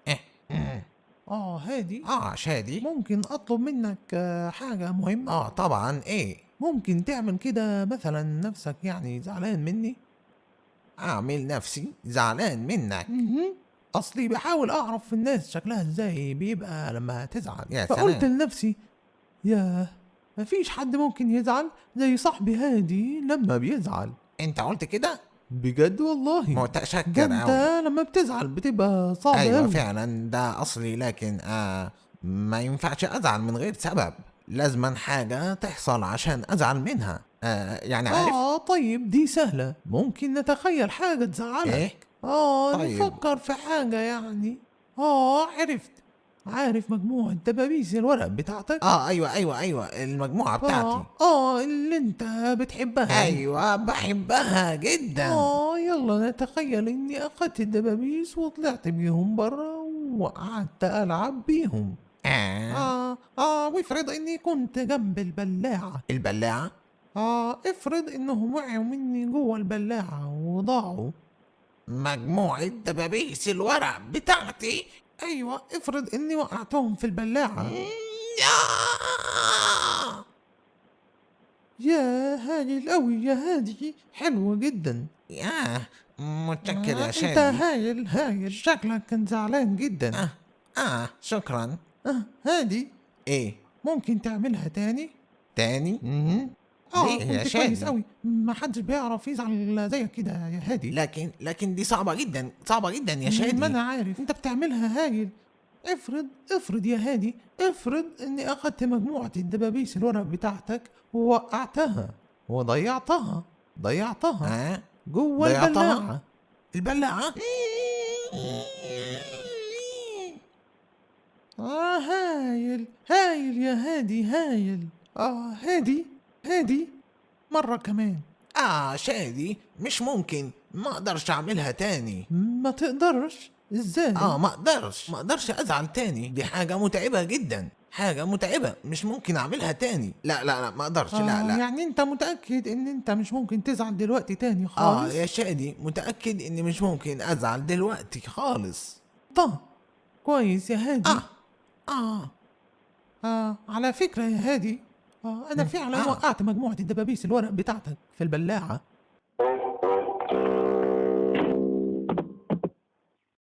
إيه. إمم. هادي، شادي. ممكن أطلب منك حاجة مهمة؟ طبعًا، إيه؟ ممكن تعمل كده مثلًا نَفْسك يعني زعلان منّي؟ أعمل نفسي زعلان منّك. أصلي باحاول أعرف الناس شكلها إزاي بيبقى لمّا تزعل، يا فقُلت سلام! لنفسي ياه! ما فيش حد ممكن يزعل زي صاحبي هادي لمّا بيزعل، أنت قُلت كده؟ بجد والله، ده متشكر أنت أوي. لمّا بتزعل بتبقى صعب أيوه أوي. فعلًا ده أصلي، لكن ما ينفعش أزعل من غير سبب، لازمًا حاجة تحصل عشان أزعل منها، يعني عارف؟ طيب دي سهلة، ممكن نتخيل حاجة إيه؟ تزعّلك، طيب. نفكّر في حاجة يعني، عرفت، عارف مجموعة دبابيس الورق بتاعتك؟ أيوه، أيوه، أيوه، المجموعة بتاعتي. اللي أنت بتحبها دي. أيوه باحبها جدًا. يالّا نتخيّل إنّي أخدت الدبابيس وطلعت بيهم برّه وقعدت ألعب بيهم. آه. وافرض إنّي كنت جنب البلّاعة. البلاعة؟ افرض إنّهم وقعوا منّي جوّه البلّاعة وضاعوا. مجموعة دبابيس الورق بتاعتي؟ أيوه، افرض إنّي وقعتهم في البلّاعة. ياه! ياه! هايل أوي يا هادي، حلو جدًا. ياه! متشكر يا أنت شادي. هايل، هايل، شكلك كان زعلان جدًا. شكرًا. هادي، إيه؟ ممكن تعملها تاني؟ تاني؟ ليه يا كنت كويس شادي؟ أوي، ما حدش بيعرف يزعل زيك كده يا هادي. لكن دي صعبة جدًا، صعبة جدًا يا ما شادي. أنا عارف، أنت بتعملها هايل. افرض يا هادي، افرض إني أخدت مجموعة الدبابيس الورق بتاعتك ووقعتها وضيعتها، ضيعتها آه، جوه ضيعتها؟ البلاعة. البلاعة؟ هايل، هايل يا هادي، هايل. هادي، هادي، مرة كمان. شادي مش ممكن، ما أقدرش أعملها تاني. ما تقدرش؟ إزاي؟ ما أقدرش أزعل تاني، دي حاجة متعبة جدًا، حاجة متعبة، مش ممكن أعملها تاني، لا، لا، لأ، ما أقدرش، لا، لأ. يعني أنت متأكد إن أنت مش ممكن تزعل دلوقتي تاني خالص؟ يا شادي متأكد إني مش ممكن أزعل دلوقتي خالص. طه كويس يا هادي. آه، آه، على فكرة يا هادي، أنا إمم، فعلا وقعت مجموعة الدبابيس الورق بتاعتك في البلاعة.